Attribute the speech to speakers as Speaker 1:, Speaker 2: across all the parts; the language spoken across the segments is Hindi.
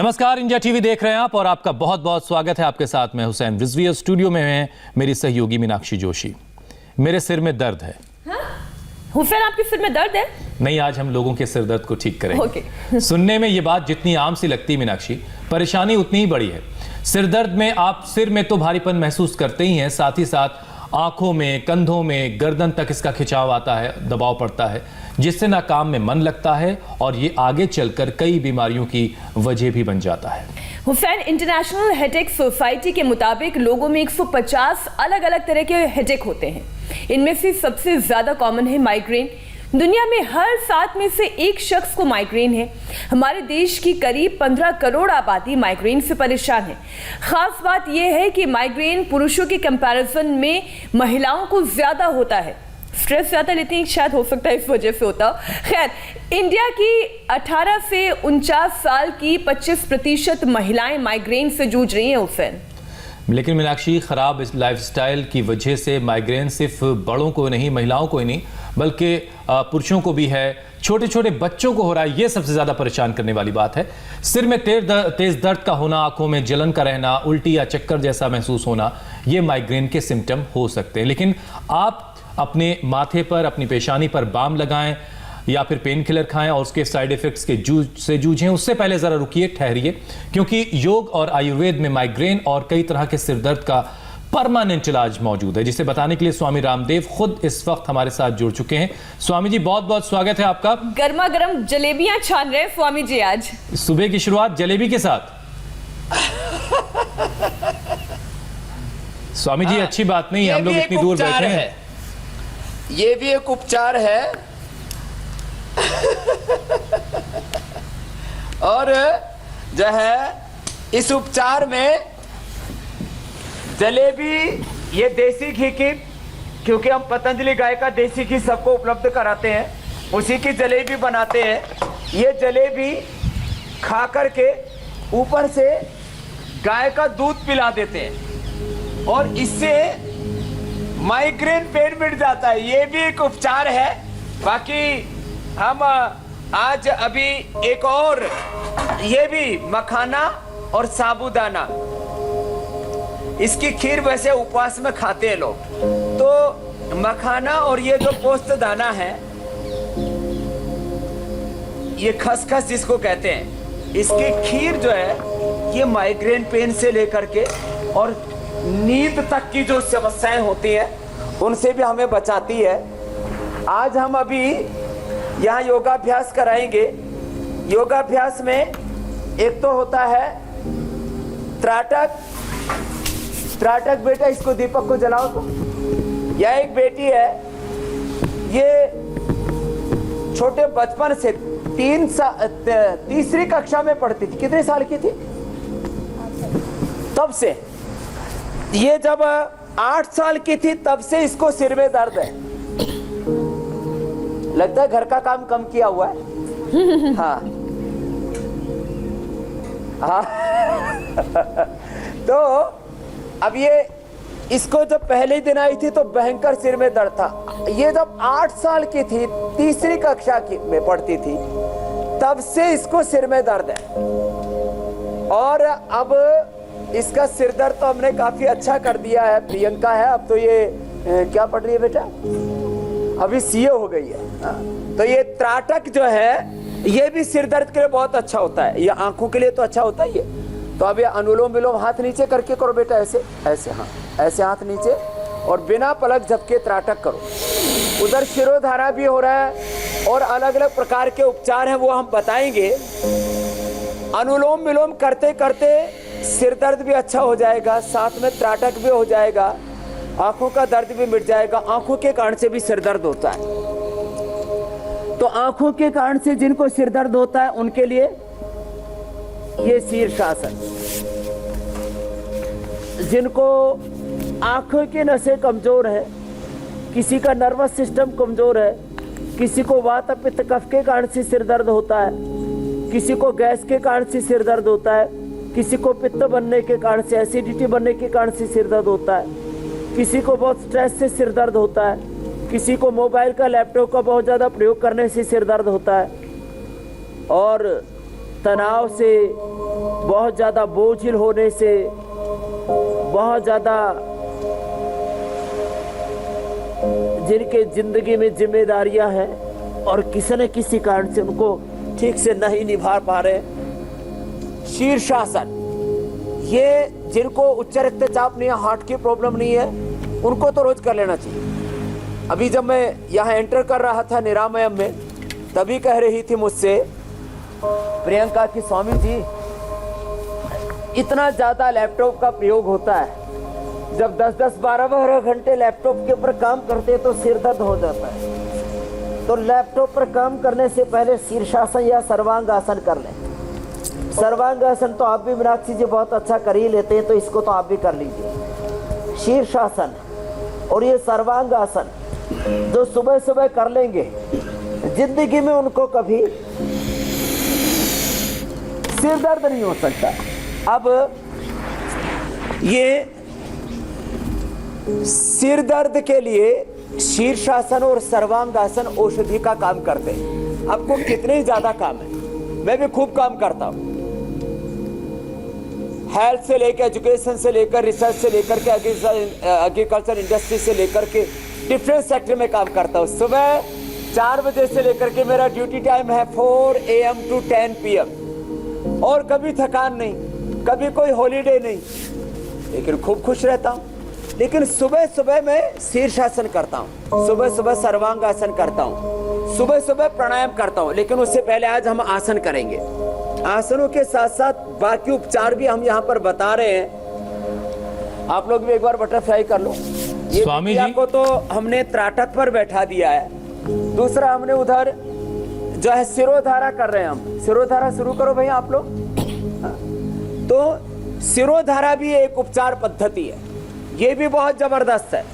Speaker 1: नमस्कार, इंडिया टीवी देख रहे हैं आप और आपका बहुत बहुत स्वागत है। आपके साथ मैं हुसैन रिजवी और स्टूडियो में है मेरी सहयोगी मीनाक्षी जोशी। मेरे सिर में दर्द है।
Speaker 2: हुसैन, आपके सिर में दर्द है?
Speaker 1: नहीं, आज हम लोगों के सिर दर्द को ठीक करेंगे।
Speaker 2: ओके।
Speaker 1: सुनने में ये बात जितनी आम सी लगती है मीनाक्षी, परेशानी उतनी ही बड़ी है। सिर दर्द में आप सिर में तो भारीपन महसूस करते ही हैं, साथ ही साथ आंखों में, कंधों में, गर्दन तक इसका खिंचाव आता है, दबाव पड़ता है, जिससे ना काम में मन लगता है और ये आगे चलकर कई बीमारियों की वजह भी बन जाता है।
Speaker 2: हुसैन, इंटरनेशनल हेडेक सोसाइटी के मुताबिक लोगों में 150 अलग अलग तरह के हेडेक होते हैं। इनमें से सबसे ज्यादा कॉमन है माइग्रेन। दुनिया में हर 7 में से 1 शख्स को माइग्रेन है। हमारे देश की करीब 15 करोड़ आबादी माइग्रेन से परेशान है। खास बात यह है कि माइग्रेन पुरुषों के कंपैरिजन में महिलाओं को ज्यादा होता है। स्ट्रेस ज्यादा लेती हैं, शायद हो सकता है इस वजह से होता। खैर, इंडिया की 18 से 49 साल की 25% महिलाएं माइग्रेन से जूझ रही हैं। हुसैन,
Speaker 1: लेकिन मीनाक्षी, खराब इस लाइफस्टाइल की वजह से माइग्रेन सिर्फ बड़ों को नहीं, महिलाओं को ही नहीं, बल्कि पुरुषों को भी है, छोटे छोटे बच्चों को हो रहा है। ये सबसे ज्यादा परेशान करने वाली बात है। सिर में तेज दर्द का होना, आंखों में जलन का रहना, उल्टी या चक्कर जैसा महसूस होना, ये माइग्रेन के सिम्टम हो सकते हैं। लेकिन आप अपने माथे पर, अपनी पेशानी पर बाम लगाएं या फिर पेन किलर खाएं और उसके साइड इफेक्ट्स के से जूझें, उससे पहले जरा रुकिए, ठहरिए, क्योंकि योग और आयुर्वेद में माइग्रेन और कई तरह के सिर दर्द का परमानेंट इलाज मौजूद है, जिसे बताने के लिए स्वामी रामदेव खुद इस वक्त हमारे साथ जुड़ चुके हैं। स्वामी जी, बहुत बहुत स्वागत है आपका।
Speaker 2: गर्मा गर्म जलेबियां छान रहे हैं स्वामी जी आज।
Speaker 1: सुबह की शुरुआत जलेबी के साथ। स्वामी जी, अच्छी बात नहीं है, हम लोग इतनी दूर बैठे हैं।
Speaker 3: ये भी एक उपचार है। और जो है इस उपचार में जलेबी, ये देसी घी की, क्योंकि हम पतंजलि गाय का देसी घी सबको उपलब्ध कराते हैं, उसी की जलेबी बनाते हैं। ये जलेबी खा करके ऊपर से गाय का दूध पिला देते हैं और इससे माइग्रेन पेन मिट जाता है। ये भी एक उपचार है। बाकी हम आज अभी एक और, ये भी मखाना और साबूदाना, इसकी खीर वैसे उपवास में खाते हैं लोग। तो मखाना और ये जो पोस्त दाना है, ये खसखस जिसको कहते हैं, इसकी खीर जो है ये माइग्रेन पेन से लेकर के और नींद तक की जो समस्याएं होती हैं उनसे भी हमें बचाती है। आज हम अभी यहाँ योगाभ्यास कराएंगे। योगाभ्यास में एक तो होता है त्राटक। त्राटक बेटा, इसको दीपक को जलाओ। तो यह एक बेटी है, ये छोटे बचपन से 3री कक्षा में पढ़ती थी। कितने साल की थी तब से? ये जब 8 साल की थी तब से इसको सिर में दर्द है। लगता है घर का काम कम किया हुआ है। हाँ हाँ। तो अब ये, इसको जब पहले दिन आई थी तो भयंकर सिर में दर्द था। ये जब 8 साल की थी, 3री कक्षा की में पढ़ती थी, तब से इसको सिर में दर्द है। और अब इसका सिर दर्द तो हमने काफी अच्छा कर दिया है। प्रियंका है, अब तो ये क्या पढ़ रही है बेटा? अभी सीए हो गई है। तो ये त्राटक जो है, ये भी सिर दर्द के लिए बहुत अच्छा होता है। ये आंखों के लिए तो अच्छा होता है ये। तो अब ये अनुलोम विलोम, हाथ नीचे करके करो बेटा, ऐसे ऐसे, हाँ ऐसे हाथ नीचे, और बिना पलक झपके त्राटक करो। उधर शिरोधारा भी हो रहा है और अलग अलग प्रकार के उपचार हैं, वो हम बताएंगे। अनुलोम विलोम करते करते सिर दर्द भी अच्छा हो जाएगा, साथ में त्राटक भी हो जाएगा, आंखों का दर्द भी मिट जाएगा। आंखों के कारण से भी सिर दर्द होता है, तो आंखों के कारण से जिनको सिर दर्द होता है उनके लिए ये शीर्षासन। जिनको आंखों की नसें कमजोर है, किसी का नर्वस सिस्टम कमजोर है, किसी को वात पित्त कफ के कारण से सिर दर्द होता है, किसी को गैस के कारण से सिर दर्द होता है, किसी को पित्त बनने के कारण से, एसिडिटी बनने के कारण से सिर दर्द होता है, किसी को बहुत स्ट्रेस से सिर दर्द होता है, किसी को मोबाइल का, लैपटॉप का बहुत ज़्यादा प्रयोग करने से सिर दर्द होता है, और तनाव से, बहुत ज़्यादा बोझिल होने से, बहुत ज़्यादा जिनके ज़िंदगी में जिम्मेदारियां हैं और किसी न किसी कारण से उनको ठीक से नहीं निभा पा रहे। शीर्षासन, ये जिनको उच्च रक्तचाप नहीं है, हार्ट की प्रॉब्लम नहीं है, उनको तो रोज कर लेना चाहिए। अभी जब मैं यहाँ एंटर कर रहा था निरामयम में, तभी कह रही थी मुझसे प्रियंका की स्वामी जी इतना ज़्यादा लैपटॉप का प्रयोग होता है, जब 10-10, 12-12 घंटे लैपटॉप के ऊपर काम करते हैं तो सिर दर्द हो जाता है। तो लैपटॉप पर काम करने से पहले शीर्षासन या सर्वांग आसन कर लें। सर्वांग आसन तो आप भी मीनाक्षी जी बहुत अच्छा कर ही लेते हैं, तो इसको तो आप भी कर लीजिए। शीर्षासन और ये सर्वांग आसन जो सुबह सुबह कर लेंगे, जिंदगी में उनको कभी सिर दर्द नहीं हो सकता। अब ये सिर दर्द के लिए शीर्षासन और सर्वांगासन औषधि का काम करते हैं। आपको कितने ज्यादा काम है, मैं भी खूब काम करता हूं। हेल्थ से लेकर, एजुकेशन से लेकर, रिसर्च से लेकर के, एग्रीकल्चर इंडस्ट्री से लेकर के डिफरेंट सेक्टर में काम करता हूं। सुबह 4 बजे से लेकर के मेरा ड्यूटी टाइम है 4 AM to 10 PM, और कभी थकान नहीं, कभी कोई हॉलीडे नहीं, लेकिन खूब खुश रहता हूं। लेकिन सुबह सुबह मैं शीर्षासन करता हूं, सुबह सुबह सर्वांगासन करता हूं, सुबह सुबह प्राणायाम करता हूं। लेकिन उससे पहले आज हम आसन करेंगे। आसनों के साथ साथ बाकी उपचार भी हम यहाँ पर बता रहे हैं। आप लोग भी एक बार बटरफ्लाई कर लो। ये
Speaker 1: स्वामी जी
Speaker 3: को तो हमने त्राटक पर बैठा दिया है, दूसरा हमने उधर जो है सिरोधारा कर रहे हैं। हम सिरोधारा शुरू करो भैया आप लोग। तो सिरोधारा भी एक उपचार पद्धति है, ये भी बहुत जबरदस्त है।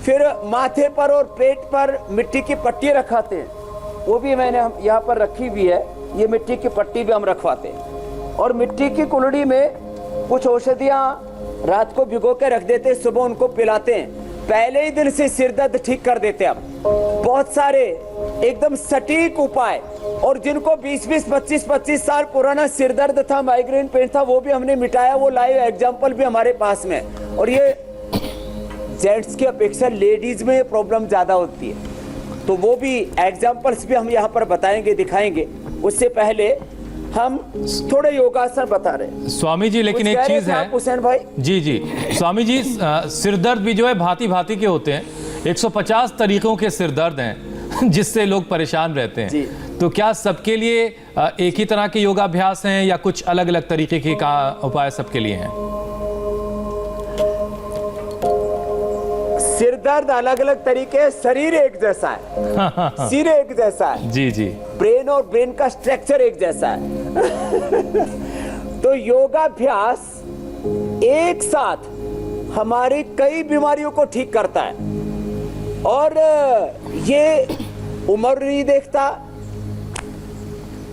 Speaker 3: फिर माथे पर और पेट पर मिट्टी की पट्टी रखाते हैं, वो भी मैंने यहाँ पर रखी हुई है। ये मिट्टी की पट्टी भी हम रखवाते हैं, और मिट्टी की कुल्हड़ी में कुछ औषधियाँ रात को भिगो के रख देते हैं, सुबह उनको पिलाते हैं। पहले ही दिन से सिर दर्द ठीक कर देते हैं। अब बहुत सारे एकदम सटीक उपाय, और जिनको 20-20, 25-25 साल पुराना सिर दर्द था, माइग्रेन पेन था, वो भी हमने मिटाया। वो लाइव एग्जाम्पल भी हमारे पास में। और ये जेंट्स की अपेक्षा लेडीज में प्रॉब्लम ज्यादा होती है, तो वो भी एग्जाम्पल्स भी हम यहाँ पर बताएंगे, दिखाएंगे। उससे पहले हम थोड़े योगासन बता रहे हैं
Speaker 1: स्वामी जी। लेकिन एक चीज है
Speaker 3: हुसैन भाई
Speaker 1: जी स्वामी जी, सिर दर्द भी जो है भांति भांति के होते हैं। 150 तरीकों के सिर दर्द हैं जिससे लोग परेशान रहते हैं। तो क्या सबके लिए एक ही तरह के योगाभ्यास हैं, या कुछ अलग अलग तरीके के का उपाय सबके लिए हैं?
Speaker 3: सिर दर्द अलग अलग तरीके, शरीर एक जैसा है, सिर एक जैसा है
Speaker 1: जी।
Speaker 3: ब्रेन और ब्रेन का स्ट्रक्चर एक जैसा है। तो योगाभ्यास एक साथ हमारी कई बीमारियों को ठीक करता है, और ये उम्र नहीं देखता,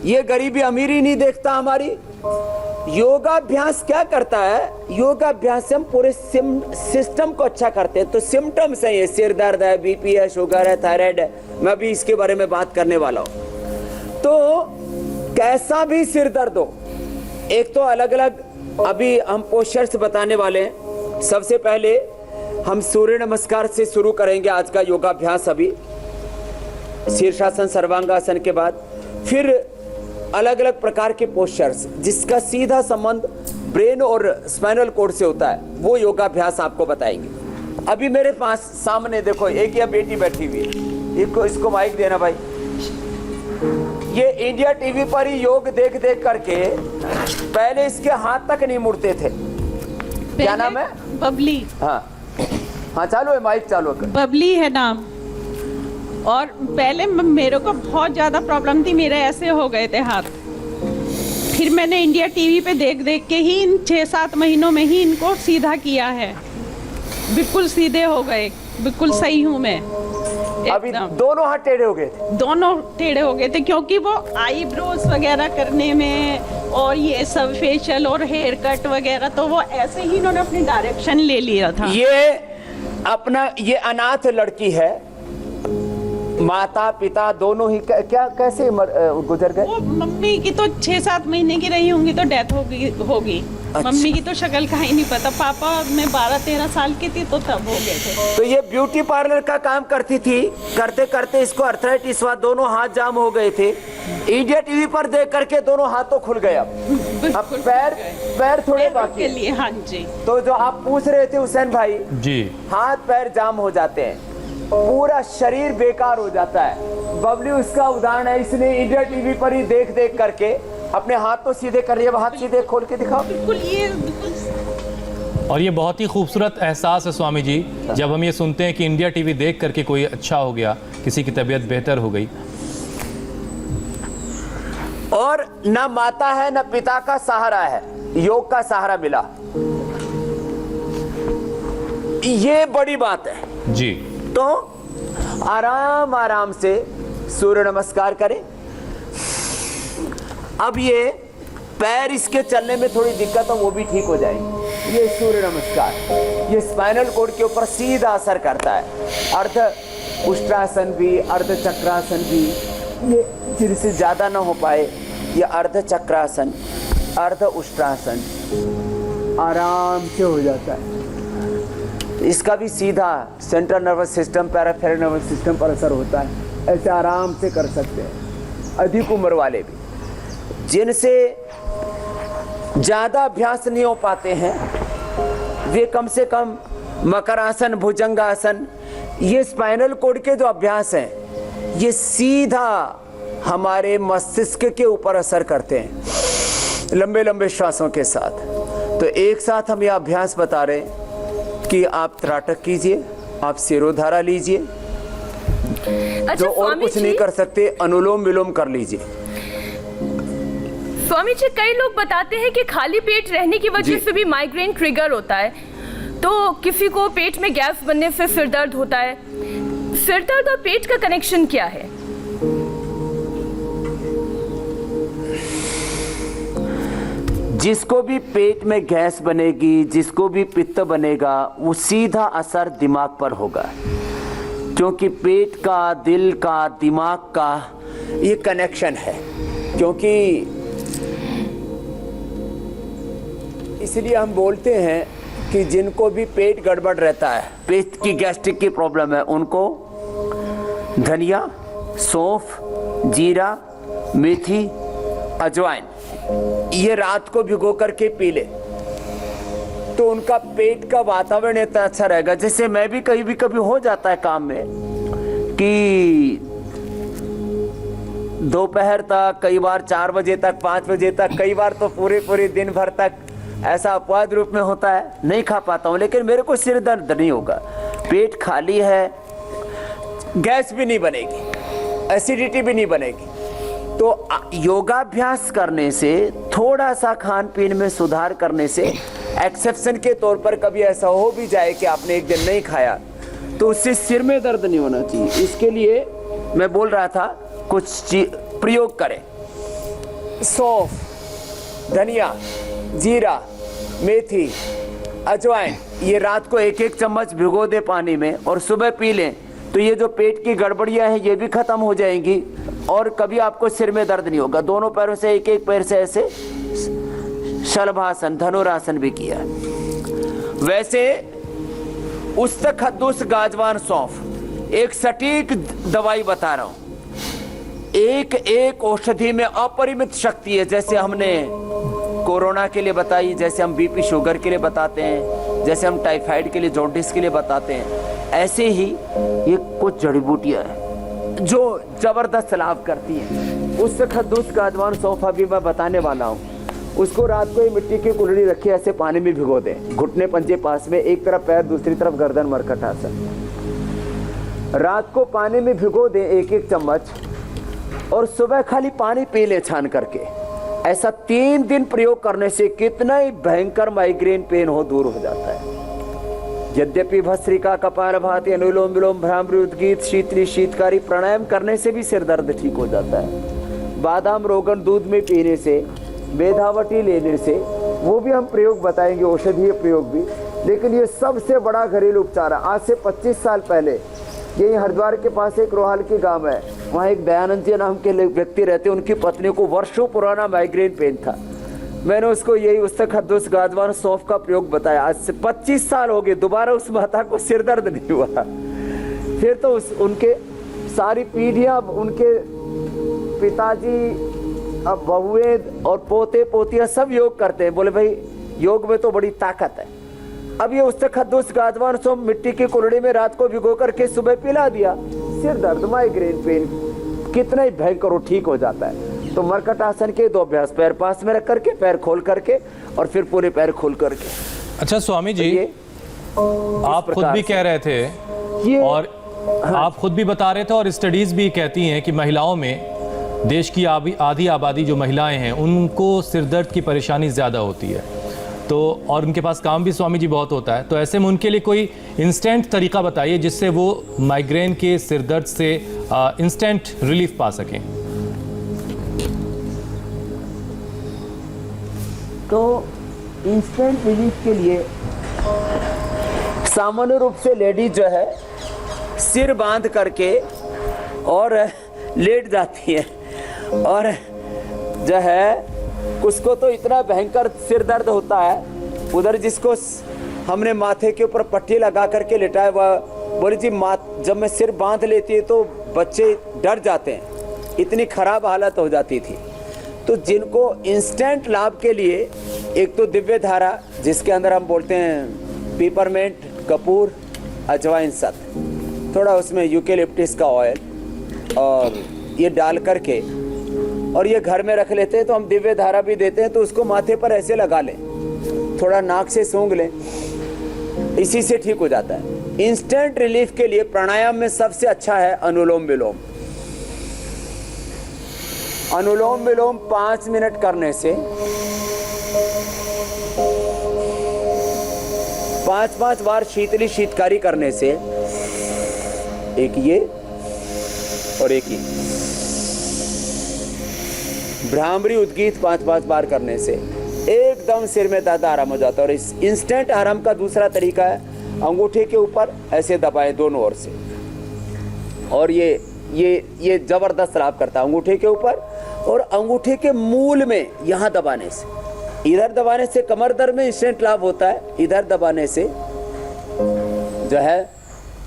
Speaker 3: ये गरीबी अमीरी नहीं देखता हमारी। योगाभ्यास क्या करता है, योगाभ्यास से हम पूरे सिस्टम को अच्छा करते हैं। तो सिम्टम्स है ये, सिर दर्द है, बीपी है, शुगर है, थायराइड है, मैं भी इसके बारे में बात करने वाला हूं। तो कैसा भी सिर दर्द हो, एक तो अलग अलग अभी हम पोस्चर्स बताने वाले हैं। सबसे पहले हम सूर्य नमस्कार से शुरू करेंगे आज का योगाभ्यास। अभी शीर्षासन सर्वांगासन के बाद फिर अलग अलग प्रकार के पोस्चर्स जिसका सीधा संबंध ब्रेन और स्पाइनल कोड से होता है, वो योगाभ्यास आपको बताएंगे। अभी मेरे पास सामने देखो, एक या बेटी बैठी हुई है, इसको माइक देना भाई। ये इंडिया टीवी पर ही योग देख देख करके पहले इसके हाथ तक नहीं मुड़ते थे। क्या नाम है?
Speaker 4: बबली।
Speaker 3: हाँ चालू है, माइक चालू कर।
Speaker 4: बबली है नाम। और पहले मेरे को बहुत ज़्यादा प्रॉब्लम थी, मेरे ऐसे हो गए थे हाथ। फिर मैंने इंडिया टीवी पे देख देख के ही इन 6-7 महीनों में ही इनको सीधा किया है, बिल्कुल सीधे हो गए, बिल्कुल सही हूँ मैं।
Speaker 3: अभी दोनों हाथ टेढ़े हो गए थे?
Speaker 4: दोनों टेढ़े हो गए थे, क्योंकि वो आईब्रोज वगैरह करने में और ये सब फेशियल और हेयर कट वगैरह, तो वो ऐसे ही इन्होंने अपनी डायरेक्शन ले लिया था।
Speaker 3: ये अपना, ये अनाथ लड़की है, माता पिता दोनों ही क्या कैसे गुजर गए?
Speaker 4: वो मम्मी की तो 6-7 महीने की रही होंगी तो डेथ होगी।
Speaker 3: अच्छा।
Speaker 4: मम्मी की तो शक्ल का ही नहीं पता। पापा मैं 12-13 साल की थी तो तब हो गए थे।
Speaker 3: तो ये ब्यूटी पार्लर का काम करती थी, करते करते इसको अर्थराइटिस हुआ, दोनों हाथ जाम हो गए थे। इंडिया टीवी पर देख करके दोनों हाथों खुल गए। अब पैर थोड़े बाकी
Speaker 4: के लिए। हाँ जी।
Speaker 3: तो जो आप पूछ रहे थे हुसैन भाई
Speaker 1: जी,
Speaker 3: हाथ पैर जाम हो जाते हैं, पूरा शरीर बेकार हो जाता है। बबली उसका उदाहरण है। इसने इंडिया टीवी पर ही देख देख करके अपने हाथ तो सीधे कर लिया। हाथ सीधे खोल के दिखाओ।
Speaker 4: बिल्कुल ये
Speaker 1: और ये बहुत ही खूबसूरत एहसास है स्वामी जी, जब हम ये सुनते हैं कि इंडिया टीवी देख करके कोई अच्छा हो गया, किसी की तबीयत बेहतर हो गई।
Speaker 3: और ना माता है ना पिता का सहारा है, योग का सहारा मिला। ये बड़ी बात है
Speaker 1: जी।
Speaker 3: तो आराम आराम से सूर्य नमस्कार करें। अब ये पैर इसके चलने में थोड़ी दिक्कत हो वो भी ठीक हो जाएगी। ये सूर्य नमस्कार ये स्पाइनल कोड के ऊपर सीधा असर करता है। अर्ध उष्ट्रासन भी, अर्ध चक्रासन भी, ये जिनसे ज्यादा ना हो पाए ये अर्ध चक्रासन, अर्ध उष्ट्रासन आराम से हो जाता है। इसका भी सीधा central nervous system, peripheral nervous system पर असर होता है। ऐसे आराम से कर सकते हैं। अधिक उम्र वाले भी जिनसे ज्यादा अभ्यास नहीं हो पाते हैं वे कम से कम मकरासन, भुजंगासन, ये स्पाइनल कोड के जो अभ्यास हैं ये सीधा हमारे मस्तिष्क के ऊपर असर करते हैं लंबे लंबे श्वासों के साथ। तो एक साथ हम यह अभ्यास बता रहे हैं कि आप त्राटक कीजिए, आप सिरोधारा लीजिए। जो और कुछ नहीं कर सकते अनुलोम विलोम कर लीजिए।
Speaker 2: स्वामी जी कई लोग बताते हैं कि खाली पेट रहने की वजह से भी माइग्रेन ट्रिगर होता है। तो किसी को पेट में गैस बनने से सिर दर्द होता है। सिर दर्द और पेट का कनेक्शन क्या है?
Speaker 3: जिसको भी पेट में गैस बनेगी, जिसको भी पित्त बनेगा, वो सीधा असर दिमाग पर होगा। क्योंकि पेट का, दिल का, दिमाग का ये कनेक्शन है। क्योंकि इसलिए हम बोलते हैं कि जिनको भी पेट गड़बड़ रहता है, पेट की गैस्ट्रिक की प्रॉब्लम है, उनको धनिया, सौंफ, जीरा, मेथी, अजवाइन ये रात को भिगो करके पी ले तो उनका पेट का वातावरण इतना अच्छा रहेगा। जैसे मैं भी कभी हो जाता है काम में कि दोपहर तक, कई बार 4 बजे तक, 5 बजे तक, कई बार तो पूरे दिन भर तक ऐसा अपवाद रूप में होता है, नहीं खा पाता हूं, लेकिन मेरे को सिर दर्द नहीं होगा। पेट खाली है, गैस भी नहीं बनेगी, एसिडिटी भी नहीं बनेगी। तो योगाभ्यास करने से, थोड़ा सा खान पीन में सुधार करने से, एक्सेप्शन के तौर पर कभी ऐसा हो भी जाए कि आपने एक दिन नहीं खाया तो उससे सिर में दर्द नहीं होना चाहिए। इसके लिए मैं बोल रहा था कुछ प्रयोग करें। सौंफ, धनिया, जीरा, मेथी, अजवाइन ये रात को 1-1 चम्मच भिगो दे पानी में और सुबह पी लें तो ये जो पेट की गड़बड़ियां हैं ये भी खत्म हो जाएंगी और कभी आपको सिर में दर्द नहीं होगा। दोनों पैरों से, एक पैर से ऐसे शलभासन, धनुरासन भी किया। वैसे उस्तखद्दुस गाजवान सौंफ एक सटीक दवाई बता रहा हूं। एक औषधि में अपरिमित शक्ति है। जैसे हमने कोरोना के लिए बताई, जैसे हम बीपी शुगर के लिए बताते हैं, जैसे हम टाइफाइड के लिए, जॉन्डिस के लिए बताते हैं, ऐसे ही ये कुछ जड़ी बूटियां हैं जो जबरदस्त लाभ करती हैं। उस्तखद्दुस गाजवान सौंफ अभी मैं बताने वाला हूँ। उसको रात को मिट्टी की कुल्हड़ी रखी ऐसे पानी में भिगो दें, घुटने पंजे पास में, एक तरफ पैर दूसरी तरफ गर्दन, मरकट आसन। रात को पानी में भिगो दें 1-1 चम्मच और सुबह खाली पानी पी ले छान करके। ऐसा 3 दिन प्रयोग करने से कितना ही भयंकर माइग्रेन पेन हो दूर हो जाता है। यद्यपि भस्त्रिका, कपालभाति, अनुलोम विलोम, भ्रामरी, उद्गीत, शीतली, शीतकारी प्राणायाम करने से भी सिर दर्द ठीक हो जाता है। बादाम रोगन दूध में पीने से, मेधावटी लेने से, वो भी हम प्रयोग बताएंगे, औषधीय प्रयोग भी। लेकिन ये सबसे बड़ा घरेलू उपचार है। आज से 25 साल पहले यही हरिद्वार के पास एक रोहाल की गांव है, वहाँ एक दयानंद जी नाम के व्यक्ति रहते, उनकी पत्नी को वर्षों पुराना माइग्रेन पेन था। मैंने उसको यही उस्तखद्दुस गाजवान सौंफ का प्रयोग बताया। आज से 25 साल हो गए, दोबारा उस माता को सिर दर्द नहीं हुआ। फिर तो उनके सारी पीढ़ियां, उनके पिताजी, अब बहुए और पोते पोतियां सब योग करते हैं। बोले भाई योग में तो बड़ी ताकत है। अब ये उस्तखद्दुस गाजवान सौंफ मिट्टी की कुल्हड़ी में रात को भिगो करके सुबह पिला दिया, सिर दर्द, माइग्रेन पेन कितना ही भयंकर हो ठीक हो जाता है। तो मरकट आसन के 2 अभ्यास, पैर पास में रख करके, पैर खोल करके और फिर पूरे पैर खोल करके।
Speaker 1: अच्छा स्वामी जी, आप खुद भी कह रहे थे और आप खुद भी बता रहे थे और स्टडीज भी कहती हैं कि महिलाओं में, देश की आधी आबादी जो महिलाएं हैं उनको सिरदर्द की परेशानी ज़्यादा होती है, तो और उनके पास काम भी स्वामी जी बहुत होता है, तो ऐसे में उनके लिए कोई इंस्टेंट तरीका बताइए जिससे वो माइग्रेन के सिरदर्द से इंस्टेंट रिलीफ पा सकें।
Speaker 3: तो इंस्टेंट रिलीफ के लिए सामान्य रूप से लेडीज जो है सिर बांध करके और लेट जाती है, और जो है उसको तो इतना भयंकर सिर दर्द होता है, उधर जिसको हमने माथे के ऊपर पट्टी लगा करके लिटाया, वह बोली जी जब मैं सिर बांध लेती है तो बच्चे डर जाते हैं, इतनी खराब हालत हो जाती थी। तो जिनको इंस्टेंट लाभ के लिए एक तो दिव्य धारा, जिसके अंदर हम बोलते हैं पीपरमेंट, कपूर, अजवाइन, सत, थोड़ा उसमें यूकेलिप्टिस का ऑयल और ये डाल करके और ये घर में रख लेते हैं, तो हम दिव्य धारा भी देते हैं, तो उसको माथे पर ऐसे लगा लें, थोड़ा नाक से सूंघ लें, इसी से ठीक हो जाता है। इंस्टेंट रिलीफ के लिए प्राणायाम में सबसे अच्छा है अनुलोम विलोम। अनुलोम विलोम 5 मिनट करने से 5-5 बार शीतली शीतकारी करने से, एक ये और एक ये भ्रामरी उद्गीत 5-5 बार करने से एकदम सिर में दर्द आराम हो जाता है। और इस इंस्टेंट आराम का दूसरा तरीका है, अंगूठे के ऊपर ऐसे दबाएं दोनों ओर से, और ये जबरदस्त लाभ करता है। अंगूठे के ऊपर और अंगूठे के मूल में यहाँ दबाने से, इधर दबाने से कमर दर्द में इंस्टेंट लाभ होता है, इधर दबाने से जो है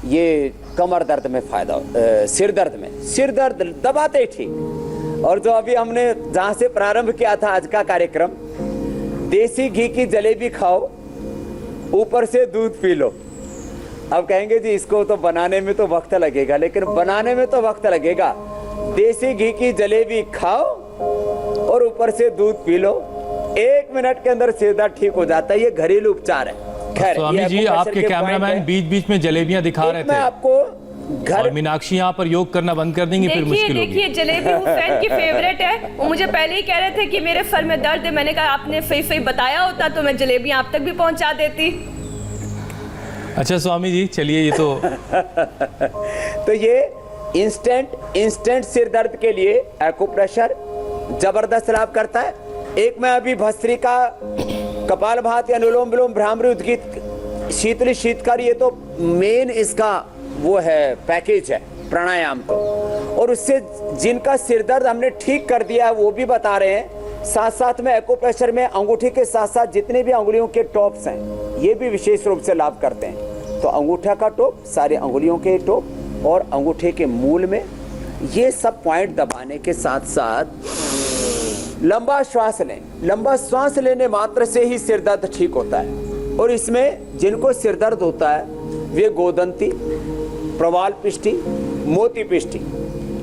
Speaker 3: ये कमर दर्द में फायदा, सिर दर्द में, सिर दर्द दबाते ठीक। और जो अभी हमने जहाँ से प्रारंभ किया था आज का कार्यक्रम, देसी घी की जलेबी खाओ, ऊपर से दूध पी लो। अब कहेंगे जी इसको तो बनाने में तो वक्त लगेगा, लेकिन बनाने में तो वक्त लगेगा। देसी घी की जलेबी खाओ और ऊपर से दूध पी लो, 1 मिनट के अंदर सिर दर्द ठीक हो जाता है। ये घरेलू उपचार है। खैर
Speaker 1: स्वामी जी, आपके कैमरामैन बीच बीच में जलेबियां दिखा रहे थे,
Speaker 3: आपको
Speaker 1: और मीनाक्षी यहाँ पर योग करना बंद कर देंगी, फिर मुश्किल होगी।
Speaker 2: देखिए जलेबी हुसैन की फेवरेट है, वो मुझे पहले ही कह रहे थे कि मेरे सर में दर्द है। मैंने कहा आपने सही बताया होता तो मैं जलेबी आप तक भी पहुंचा देती।
Speaker 1: अच्छा स्वामी जी, चलिए ये
Speaker 3: तो ये इंस्टेंट सिर दर्द के लिए एक्यूप्रेशर जबरदस्त लाभ करता है। एक मैं अभी भस्त्रिका, कपालभाति, अनुलोम विलोम, भ्रामरी उद्गीत, शीतली शीतकारी, ये तो मेन इसका वो है, पैकेज है प्राणायाम तो। और उससे जिनका सिर दर्द हमने ठीक कर दिया है वो भी बता रहे हैं। साथ साथ में एक्यूप्रेशर में अंगूठे के साथ साथ जितने भी अंगुलियों के टॉप्स हैं ये भी विशेष रूप से लाभ करते हैं। तो अंगूठा का टॉप, सारे अंगुलियों के टॉप और अंगूठे के मूल में, ये सब पॉइंट दबाने के साथ साथ लंबा श्वास लें। लंबा श्वास लेने मात्र से ही सिर दर्द ठीक होता है। और इसमें जिनको सिर दर्द होता है वे गोदंती, प्रवाल पिष्टी, मोती पिष्टी,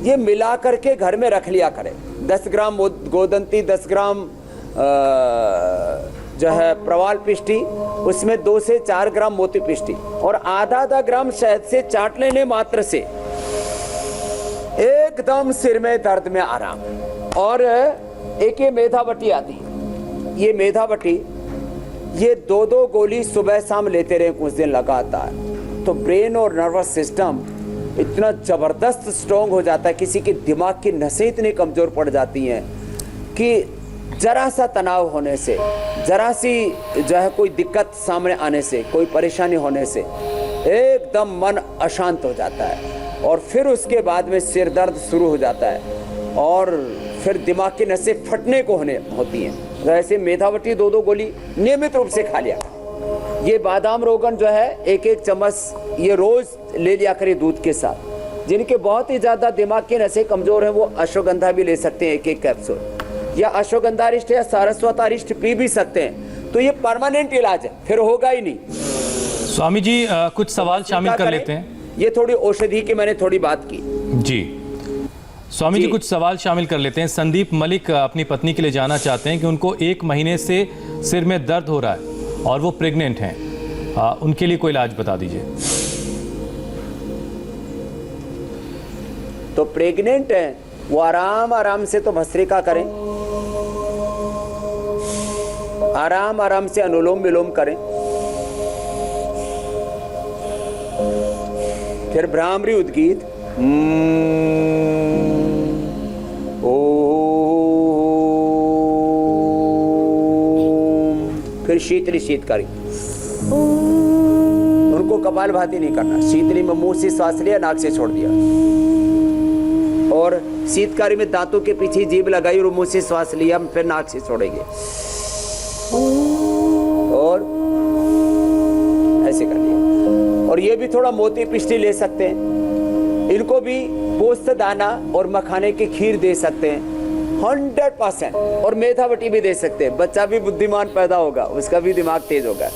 Speaker 3: ये मिला करके घर में रख लिया करें। 10 ग्राम गोदंती, 10 ग्राम जो है प्रवाल पिष्टी, उसमें 2 से 4 ग्राम मोती पिष्टी और आधा ग्राम शहद से चाट लेने मात्र से एकदम सिर में दर्द में आराम। और एक ये मेधावटी आती है, ये मेधावटी, ये 2-2 गोली सुबह शाम लेते रहे कुछ दिन लगातार, तो ब्रेन और नर्वस सिस्टम इतना जबरदस्त स्ट्रॉन्ग हो जाता है। किसी के दिमाग की नसें इतनी कमजोर पड़ जाती हैं कि जरा सा तनाव होने से, जरा सी जो है कोई दिक्कत सामने आने से, कोई परेशानी होने से एकदम मन अशांत हो जाता है। और फिर उसके बाद में सिर दर्द शुरू हो जाता है और फिर दिमाग की नसें फटने को होती हैं। तो ऐसे मेधावटी 2-2 गोली नियमित रूप से खा लिया। ये बादाम रोगन जो है 1-1 चम्मच ये रोज ले लिया करिए दूध के साथ। जिनके बहुत ही ज्यादा दिमाग की नसें कमजोर हैं वो अश्वगंधा भी ले सकते हैं 1-1 कैप्सूल, या अश्वगंधारिष्ट या सारस्वतारिष्ट पी भी सकते हैं। तो ये परमानेंट इलाज है, फिर होगा ही नहीं।
Speaker 1: स्वामी जी कुछ सवाल शामिल कर लेते हैं।
Speaker 3: ये थोड़ी औषधि की मैंने थोड़ी बात की
Speaker 1: जी। स्वामी जी कुछ सवाल शामिल कर लेते हैं। संदीप मलिक अपनी पत्नी के लिए जानना चाहते हैं कि उनको 1 महीने से सिर में दर्द हो रहा है और वो प्रेग्नेंट हैं, उनके लिए कोई इलाज बता दीजिए।
Speaker 3: तो प्रेग्नेंट है वो आराम आराम से तो भस्त्रिका करें, आराम आराम से अनुलोम विलोम करें, फिर भ्रामरी उद्गीत फिर शीतली शीतकारी। उनको कपालभाति नहीं करना, शीतली में मुंह से सांस लिया, नाक से छोड़ दिया, और शीतकारी में दांतों के पीछे जीभ लगाई और मुंह से श्वास लिया, फिर नाक से छोड़ेंगे और ऐसे कर लिया। और ये भी थोड़ा मोती पिष्टी ले सकते हैं, इनको भी पोस्त दाना और मखाने की खीर दे सकते हैं 100%, और मेधावटी भी दे सकते हैं। बच्चा भी बुद्धिमान पैदा होगा, उसका भी दिमाग तेज होगा।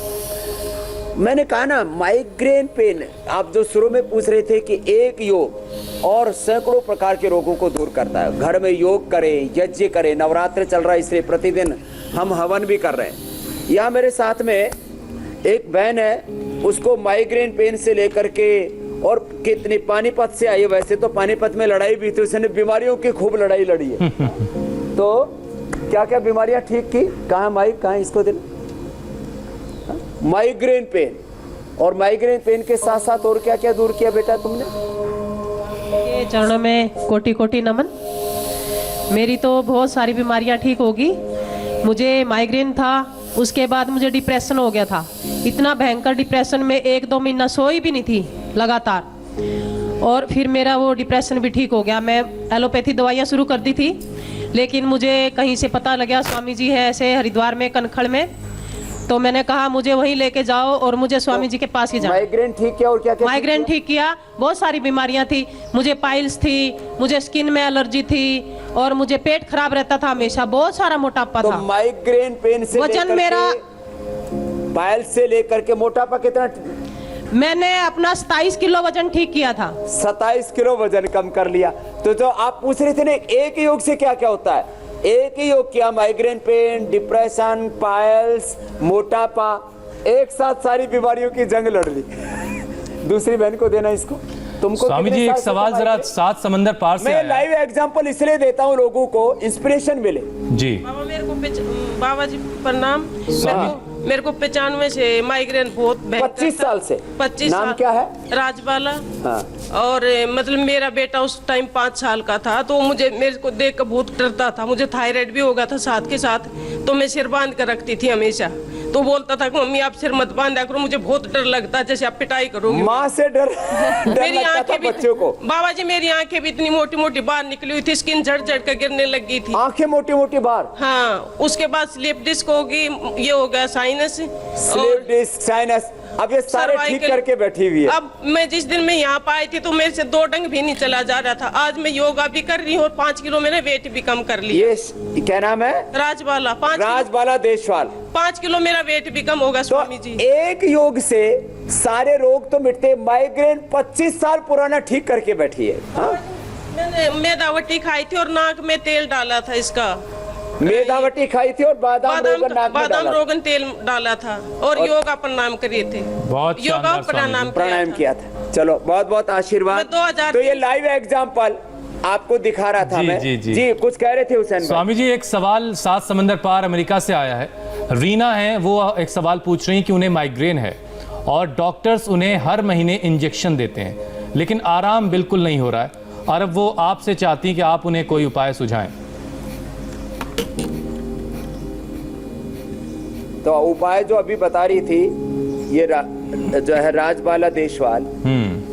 Speaker 3: मैंने कहा ना, माइग्रेन पेन आप जो शुरू में पूछ रहे थे कि एक योग और सैकड़ों प्रकार के रोगों को दूर करता है। घर में योग करें, यज्ञ करें, नवरात्र चल रहा है इसलिए प्रतिदिन हम हवन भी कर रहे हैं। यहाँ मेरे साथ में एक बहन है, उसको माइग्रेन पेन से लेकर के और कितनी पानीपत से आई है। वैसे तो पानीपत में लड़ाई भी थी, उसने बीमारियों की खूब लड़ाई लड़ी है। तो क्या क्या बीमारियां ठीक की, कहाँ माइक, कहाँ इसको दिन माइग्रेन पेन, और माइग्रेन पेन के साथ साथ और क्या क्या दूर किया बेटा तुमने?
Speaker 5: ये चरणों में कोटि कोटि नमन। मेरी तो बहुत सारी बीमारियां ठीक होगी। मुझे माइग्रेन था, उसके बाद मुझे डिप्रेशन हो गया था। इतना भयंकर डिप्रेशन में 1-2 महीना सोई भी नहीं थी लगातार, और फिर मेरा वो डिप्रेशन भी ठीक हो गया। मैं एलोपैथी दवाइयाँ शुरू कर दी थी, लेकिन मुझे कहीं से पता लगा स्वामी जी है ऐसे हरिद्वार में कनखड़ में, तो मैंने कहा मुझे वहीं लेके जाओ और मुझे स्वामी जी के पास ही जाओ।
Speaker 3: माइग्रेन ठीक किया और क्या क्या?
Speaker 5: माइग्रेन ठीक किया, बहुत सारी बीमारियां थी। मुझे पाइल्स थी, मुझे स्किन में एलर्जी थी, और मुझे पेट खराब रहता था हमेशा, बहुत सारा मोटापा था।
Speaker 3: माइग्रेन पेन से
Speaker 5: वजन मेरा,
Speaker 3: पाइल्स से लेकर के मोटापा कितना?
Speaker 5: मैंने अपना 27 किलो वजन ठीक किया था।
Speaker 3: 27 किलो वजन कम कर लिया। तो जो आप पूछ रहे थे ना, एक योग से क्या क्या होता है, एक ही योग किया, माइग्रेन पेन, डिप्रेशन, पाइल्स, मोटापा, एक साथ सारी बीमारियों की जंग लड़ ली। दूसरी बहन को देना इसको। तुमको
Speaker 1: स्वामी जी एक सवाल जरा 7 समंदर पार से
Speaker 3: मैं लाइव एग्जांपल इसलिए देता हूँ लोगों को, इंस्पिरेशन मिले
Speaker 1: जी।
Speaker 6: बाबा मेरे को बाबा जी प्रणाम। मेरे को 95 से माइग्रेन बहुत
Speaker 3: 25 साल से।
Speaker 6: 25
Speaker 3: नाम
Speaker 6: साल।
Speaker 3: क्या है?
Speaker 6: राजबाला।
Speaker 3: हाँ।
Speaker 6: और मतलब मेरा बेटा उस टाइम 5 साल का था, तो मुझे मेरे को देख कर बहुत डरता था। मुझे थायराइड भी हो गया था साथ के साथ, तो मैं सिर बांध कर रखती थी हमेशा। तो बोलता था कि मम्मी आप सिर मत बांधा करो, मुझे बहुत डर लगता है, जैसे आप पिटाई करोगे।
Speaker 3: माँ से डर
Speaker 6: मेरी
Speaker 3: लगता था
Speaker 6: आंखें भी,
Speaker 3: बच्चों को।
Speaker 6: बाबा जी मेरी आंखें भी इतनी मोटी मोटी बाहर निकली हुई थी, स्किन झड़ झड़ कर गिरने लगी थी।
Speaker 3: आंखें मोटी मोटी बाहर।
Speaker 6: हाँ, उसके बाद स्लिप डिस्क होगी, ये हो गया साइनस,
Speaker 3: स्लिप डिस्क, साइनस, अब ये सारे ठीक करके बैठी हुई है।
Speaker 6: अब मैं जिस दिन मैं यहाँ पे आई थी तो मेरे से 2 डंग भी नहीं चला जा रहा था। आज मैं योगा भी कर रही हूँ और 5 किलो मैंने वेट भी कम कर लिया।
Speaker 3: ये क्या नाम है?
Speaker 6: राजबाला।
Speaker 3: राजबाला देशवाल।
Speaker 6: 5 किलो मेरा वेट भी कम होगा स्वामी जी।
Speaker 3: तो एक योग से सारे रोग तो मिटते। माइग्रेन 25 साल पुराना ठीक करके बैठी है। हाँ?
Speaker 6: मैंने मेदावटी खाई थी और नाक में तेल डाला था इसका।
Speaker 3: मेदावटी खाई थी और बादाम रोगन नाक में डाला।
Speaker 6: रोगन तेल डाला था और योगा प्रणाम करिए थे।
Speaker 1: बहुत
Speaker 6: योगा प्रणाम
Speaker 3: किया था। चलो बहुत बहुत आशीर्वाद।
Speaker 6: 2000
Speaker 3: तो ये लाइव एग्जाम्पल आपको दिखा रहा था। मैं जी कुछ कह रहे थे हुसैन
Speaker 1: स्वामी जी एक सवाल 7 समंदर पार अमेरिका से आया है। रीना है, वो एक सवाल पूछ रही हैं कि उन्हें माइग्रेन है और डॉक्टर्स उन्हें हर महीने इंजेक्शन देते हैं, लेकिन आराम बिल्कुल नहीं हो रहा है, और अब वो आपसे चाहती हैं कि आप उन्हें कोई उपाय सुझाएं।
Speaker 3: तो उपाय जो अभी बता रही थी ये जो है राजबाला देशवाल,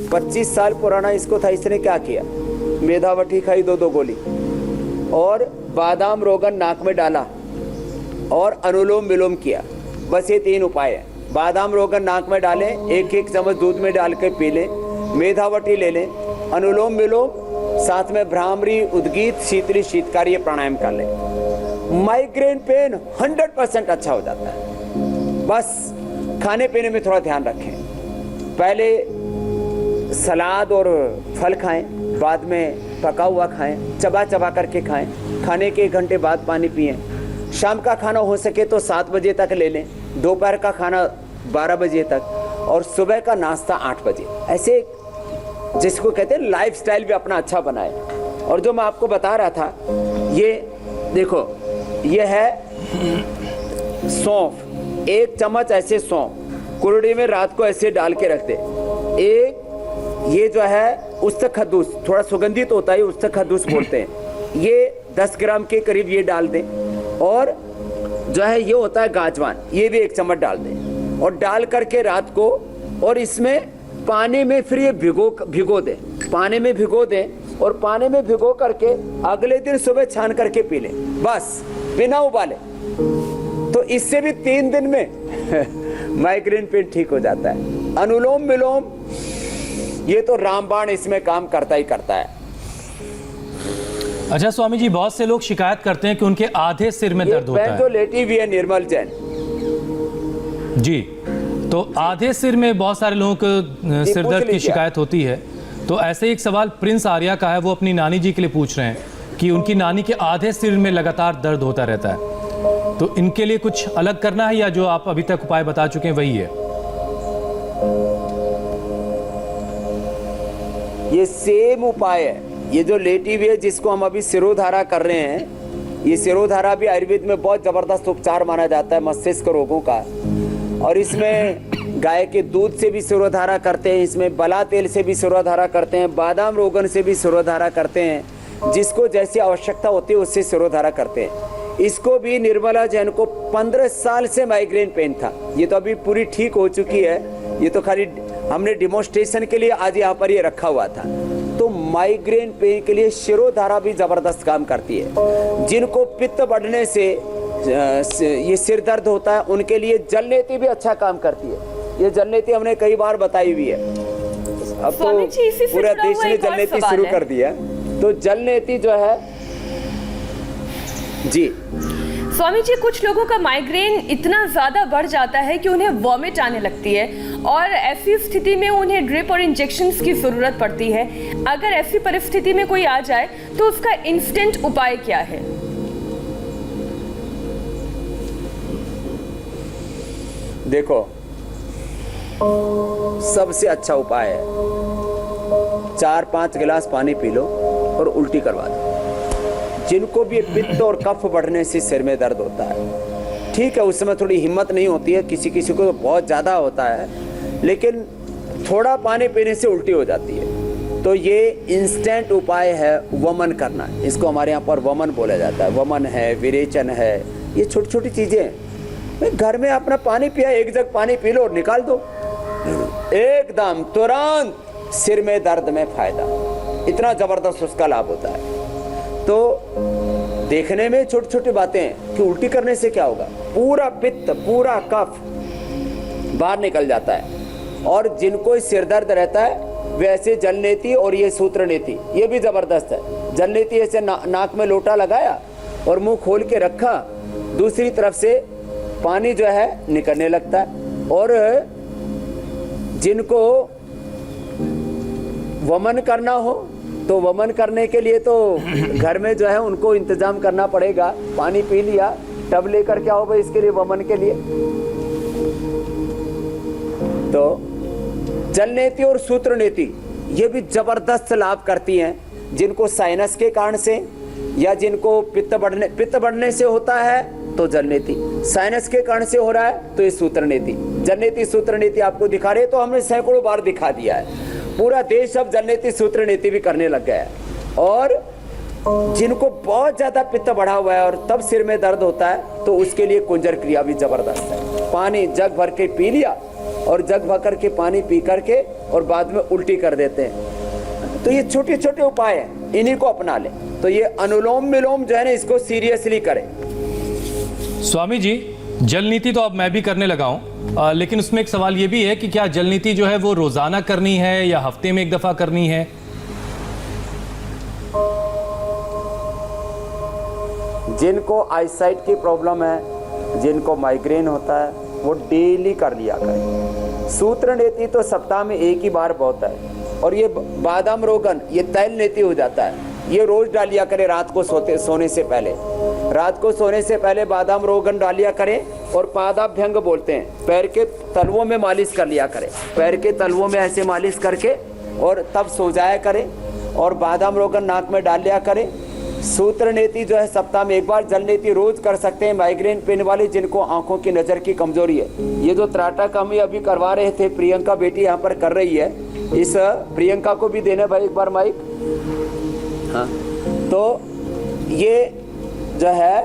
Speaker 3: 25 साल पुराना इसको था, इसने क्या किया, मेधावटी खाई 2-2 गोली और बादाम रोगन नाक में डाला और अनुलोम विलोम किया। बस ये 3 उपाय है। बादाम रोगन नाक में डालें, 1-1 चम्मच दूध में डाल के पी लें, मेधावटी ले लें, अनुलोम विलोम, साथ में भ्रामरी, उद्गीत, शीतली, शीतकारी प्राणायाम कर लें। माइग्रेन पेन 100% अच्छा हो जाता है। बस खाने पीने में थोड़ा ध्यान रखें, पहले सलाद और फल खाएं, बाद में पका हुआ खाएं, चबा चबा करके खाएं, खाने के 1 घंटे बाद पानी पिएं, शाम का खाना हो सके तो 7 बजे तक ले लें, दोपहर का खाना 12 बजे तक और सुबह का नाश्ता 8 बजे। ऐसे जिसको कहते हैं लाइफस्टाइल भी अपना अच्छा बनाए। और जो मैं आपको बता रहा था, ये देखो, ये है सौंफ, 1 चम्मच ऐसे सौंफ कुरड़ी में रात को ऐसे डाल के रख दे। एक ये जो है उस्तक खद्दूस, थोड़ा सुगंधित होता है, उस्तक खद्दूस बोलते हैं, ये 10 ग्राम के करीब ये डाल दें। और जो है ये होता है गाजवान, ये भी 1 चम्मच डाल दें और डाल करके रात को, और इसमें पानी में फिर ये भिगो दें, पानी में भिगो दें और पानी में भिगो करके अगले दिन सुबह छान करके पी लें, बस बिना उबाले। तो इससे भी 3 दिन में माइग्रेन पेन ठीक हो जाता है। अनुलोम विलोम ये तो रामबाण इसमें काम करता ही करता है।
Speaker 1: अच्छा स्वामी जी, बहुत से लोग शिकायत करते हैं कि उनके आधे सिर में दर्द होता है।
Speaker 3: जो लेटी हुई है निर्मल जैन
Speaker 1: जी, तो आधे सिर में बहुत सारे लोगों को सिर दर्द की शिकायत होती है। तो ऐसे ही एक सवाल प्रिंस आर्या का है, वो अपनी नानी जी के लिए पूछ रहे हैं कि उनकी नानी के आधे सिर में लगातार दर्द होता रहता है, तो इनके लिए कुछ अलग करना है या जो आप अभी तक उपाय बता चुके हैं वही है?
Speaker 3: ये सेम उपाय है। ये जो लेटी हुई है जिसको हम अभी सिरोधारा कर रहे हैं, ये सिरोधारा भी आयुर्वेद में बहुत जबरदस्त उपचार माना जाता है मस्तिष्क रोगों का। और इसमें गाय के दूध से भी सिरोधारा करते हैं, इसमें बला तेल से भी सिरोधारा करते हैं, बादाम रोगन से भी सिरोधारा करते हैं, जिसको जैसी आवश्यकता होती है उससे सिरोधारा करते हैं। इसको भी निर्मला जैन को 15 साल से माइग्रेन पेन था, ये तो अभी पूरी ठीक हो चुकी है। ये तो खाली हमने डिमोन्स्ट्रेशन के लिए आज यहाँ पर ये रखा हुआ था। तो माइग्रेन पेन के लिए शिरोधारा भी जबरदस्त काम करती है। जिनको पित्त बढ़ने से ये सिर दर्द होता है उनके लिए जलनेती भी अच्छा काम करती है। ये जलनेती हमने कई बार बताई हुई है, अब तो पूरा देश ने जलनेती शुरू कर दिया। तो जलनेती जो है जी,
Speaker 2: स्वामी जी, कुछ लोगों का माइग्रेन इतना ज़्यादा बढ़ जाता है कि उन्हें वॉमिट आने लगती है और ऐसी स्थिति में उन्हें ड्रिप और इंजेक्शंस की ज़रूरत पड़ती है। अगर ऐसी परिस्थिति में कोई आ जाए तो उसका इंस्टेंट उपाय क्या है?
Speaker 3: देखो, सबसे अच्छा उपाय है 4-5 गिलास पानी पी लो और उल्टी करवा दो। जिनको भी पित्त और कफ बढ़ने से सिर में दर्द होता है, ठीक है, उस समय थोड़ी हिम्मत नहीं होती है, किसी किसी को तो बहुत ज़्यादा होता है, लेकिन थोड़ा पानी पीने से उल्टी हो जाती है। तो ये इंस्टेंट उपाय है वमन करना, इसको हमारे यहाँ पर वमन बोला जाता है। वमन है, विरेचन है, ये छोटी छोटी चीज़ें हैं। घर में अपना पानी पिया, 1 जग पानी पी लो और निकाल दो, एकदम तुरंत सिर में दर्द में फायदा, इतना ज़बरदस्त उसका लाभ होता है। तो देखने में छोटी छोटी बातें कि उल्टी करने से क्या होगा, पूरा पित्त पूरा कफ बाहर निकल जाता है। और जिनको सिर दर्द रहता है वैसे जलनेती और ये सूत्र नेती ये भी जबरदस्त है। जलनेती ऐसे नाक में लोटा लगाया और मुंह खोल के रखा, दूसरी तरफ से पानी जो है निकलने लगता है। और जिनको वमन करना हो तो वमन करने के लिए तो घर में जो है उनको इंतजाम करना पड़ेगा। पानी पी लिया, टब लेकर क्या होगा इसके लिए, वमन के लिए। तो जलनेती और सूत्रनेती ये भी जबरदस्त लाभ करती हैं। जिनको साइनस के कारण से या जिनको पित्त बढ़ने से होता है तो जलनेती, साइनस के कारण से हो रहा है तो ये सूत्रनेती। जलनेती सूत्रनेती आपको दिखा रहे, तो हमने सैकड़ों बार दिखा दिया है। पूरा देश अब जलनेती सूत्रनेती भी करने लग गया है। और जिनको बहुत ज्यादा पित्त बढ़ा हुआ है और तब सिर में दर्द होता है तो उसके लिए कुंजर क्रिया भी जबरदस्त है। पानी जग भर के पी लिया और जग भर करके पानी पी करके और बाद में उल्टी कर देते हैं। तो ये छोटे छोटे उपाय हैं, इन्हीं को अपना लें। तो ये अनुलोम विलोम जो है ना, इसको सीरियसली करें।
Speaker 1: स्वामी जी, जल नीति तो अब मैं भी करने लगा हूं, लेकिन उसमें एक सवाल ये भी है कि क्या जल नीति जो है वो रोजाना करनी है या हफ्ते में एक दफा करनी है?
Speaker 3: जिनको आईसाइट की प्रॉब्लम है, जिनको माइग्रेन होता है, वो डेली कर लिया करें। सूत्र नीति तो सप्ताह में एक ही बार बहुत है। और ये बादाम रोगन, ये तैल नीति हो जाता है, ये रोज डालिया करें रात को सोने से पहले। रात को सोने से पहले बादाम रोगन डालिया करें और पादाभ्यंग बोलते हैं, पैर के तलवों में मालिश कर लिया करें। पैर के तलवों में ऐसे मालिश करके और तब सो जाया करें और बादाम रोगन नाक में डाल लिया करें। सूत्र नीति जो है सप्ताह में एक बार, जल नीति रोज कर सकते हैं माइग्रेन पेन वाले जिनको आंखों की नज़र की कमजोरी है। ये जो त्राटक हम अभी करवा रहे थे, प्रियंका बेटी यहाँ पर कर रही है, इस प्रियंका को भी देना भाई एक बार माइक। हाँ, तो ये जो है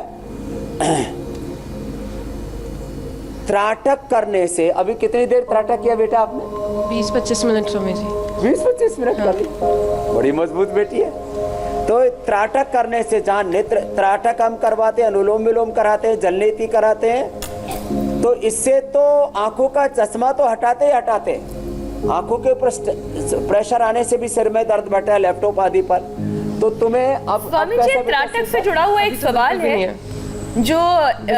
Speaker 3: त्राटक करने से, अभी कितनी देर त्राटक किया बेटा आपने?
Speaker 5: 20-25 मिनट स्वामी जी।
Speaker 3: 20-25 मिनट कर ली, बड़ी मजबूत बेटी है। तो त्राटक करने से, जहाँ नेत्र त्राटक हम करवाते हैं, अनुलोम विलोम कराते हैं, जल नीति कराते हैं, तो इससे तो आंखों का चश्मा तो हटाते ही हटाते हैं। आंखों के प्रेशर आने से भी सिर में दर्द बैठा है, लैपटॉप आदि पर। तो तुम्हें अब
Speaker 2: स्वामी जी, त्राटक से जुड़ा हुआ एक सवाल है जो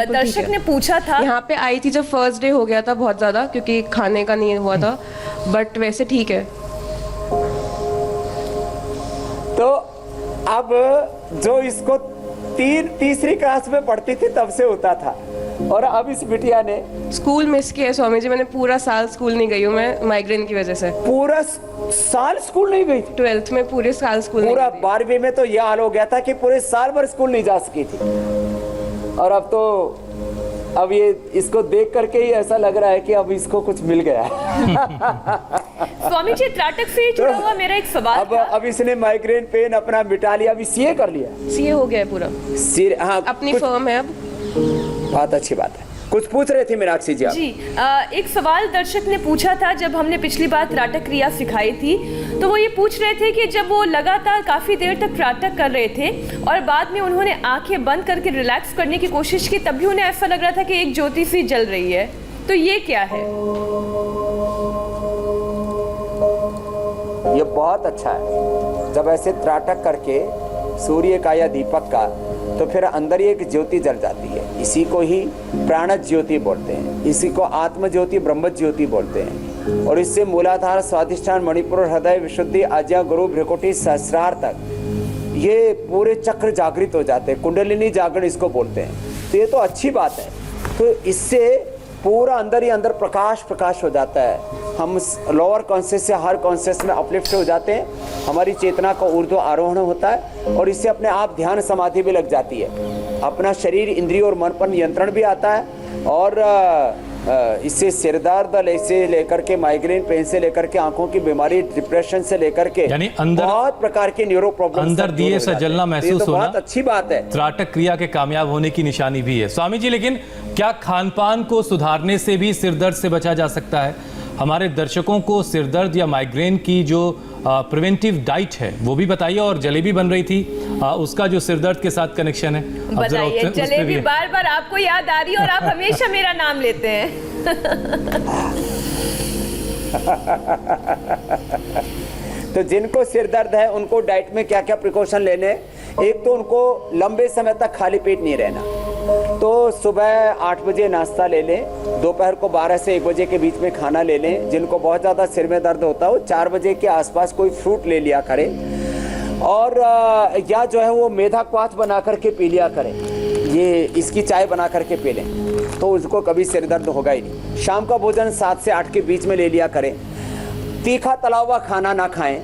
Speaker 2: दर्शक ने पूछा था।
Speaker 7: यहाँ पे आई थी जब फर्स्ट डे हो गया था बहुत ज़्यादा, क्योंकि खाने का नहीं हुआ था, बट वैसे ठीक है।
Speaker 3: तो अब जो इसको तीसरी क्लास में पढ़ती थी तब से होता था, और अब इस बिटिया ने
Speaker 7: स्कूल मिस किया स्वामी जी। मैंने पूरा साल स्कूल नहीं गई हूँ मैं माइग्रेन की वजह से।
Speaker 3: पूरा साल स्कूल नहीं गई?
Speaker 7: 12th में पूरे साल स्कूल नहीं
Speaker 3: पूरा
Speaker 7: गई थी।
Speaker 3: 12वीं में तो यह हाल हो गया था कि पूरे साल भर स्कूल नहीं जा सकी थी। और अब तो अब ये इसको देख करके ही ऐसा लग रहा है कि अब इसको कुछ मिल गया।
Speaker 2: स्वामी जी, त्राटक से जुड़ा हुआ मेरा एक सवाल था।
Speaker 3: अब इसने माइग्रेन पेन अपना मिटा लिया, अभी सीए कर लिया।
Speaker 7: सीए हो गया है पूरा।
Speaker 3: हाँ,
Speaker 7: अपनी फर्म है अब।
Speaker 3: बहुत अच्छी बात है। कुछ पूछ रहे थे मीनाक्षी जी आप?
Speaker 2: जी, एक सवाल दर्शक ने पूछा था। जब हमने पिछली बार त्राटक क्रिया सिखाई थी तो वो ये पूछ रहे थे कि जब वो लगातार काफ़ी देर तक त्राटक कर रहे थे और बाद में उन्होंने आंखें बंद करके रिलैक्स करने की कोशिश की, तब भी उन्हें ऐसा लग रहा था कि एक ज्योति सी जल रही है, तो ये क्या है?
Speaker 3: ये बहुत अच्छा है। जब ऐसे त्राटक करके सूर्य का या दीपक का, तो फिर अंदर ही एक ज्योति जल जाती है। इसी को ही प्राण ज्योति बोलते हैं, इसी को आत्म ज्योति, ब्रह्म ज्योति बोलते हैं। और इससे मूलाधार, स्वाधिष्ठान, मणिपुर, हृदय, विशुद्धि, आज्ञा, गुरु, भ्रुकुटी, सहस्रार तक ये पूरे चक्र जागृत हो जाते हैं। कुंडलिनी जागरण इसको बोलते हैं। तो ये तो अच्छी बात है। तो इससे पूरा अंदर ही अंदर प्रकाश हो जाता है। हम लोअर कॉन्शियस से हायर कॉन्शियस में अपलिफ्ट हो जाते हैं। हमारी चेतना का ऊर्ध्व आरोहण होता है और इससे अपने आप ध्यान समाधि भी लग जाती है। अपना शरीर, इंद्रिय और मन पर नियंत्रण भी आता है। और इससे सिर दर्द से लेकर के माइग्रेन पेन से लेकर के आंखों की बीमारी, डिप्रेशन से लेकर के
Speaker 1: यानी अंदर
Speaker 3: बहुत प्रकार के न्यूरो प्रॉब्लम,
Speaker 1: अंदर दिए से जलना महसूस
Speaker 3: तो
Speaker 1: होना
Speaker 3: बहुत अच्छी बात है।
Speaker 1: त्राटक क्रिया के कामयाब होने की निशानी भी है। स्वामी जी, लेकिन क्या खानपान को सुधारने से भी सिरदर्द से बचा जा सकता है? हमारे दर्शकों को सिरदर्द या माइग्रेन की जो प्रिवेंटिव डाइट है वो भी बताइए। और जलेबी बन रही थी, उसका जो सिरदर्द के साथ कनेक्शन है
Speaker 2: बताइए। जलेबी बार बार आपको याद आ रही है और आप हमेशा मेरा नाम लेते हैं।
Speaker 3: तो जिनको सिर दर्द है उनको डाइट में क्या क्या प्रिकॉशन लेने? एक तो उनको लंबे समय तक खाली पेट नहीं रहना। तो सुबह 8 बजे नाश्ता ले लें, दोपहर को 12 से 1 बजे के बीच में खाना ले लें। जिनको बहुत ज़्यादा सिर में दर्द होता हो 4 बजे के आसपास कोई फ्रूट ले लिया करें। और या जो है वो मेधा क्वाथ बना करके पी लिया करें। ये इसकी चाय बना करके पी लें तो उसको कभी सिर दर्द होगा ही नहीं। शाम का भोजन 7 से 8 के बीच में ले लिया करें। तीखा तला हुआ खाना ना खाएं।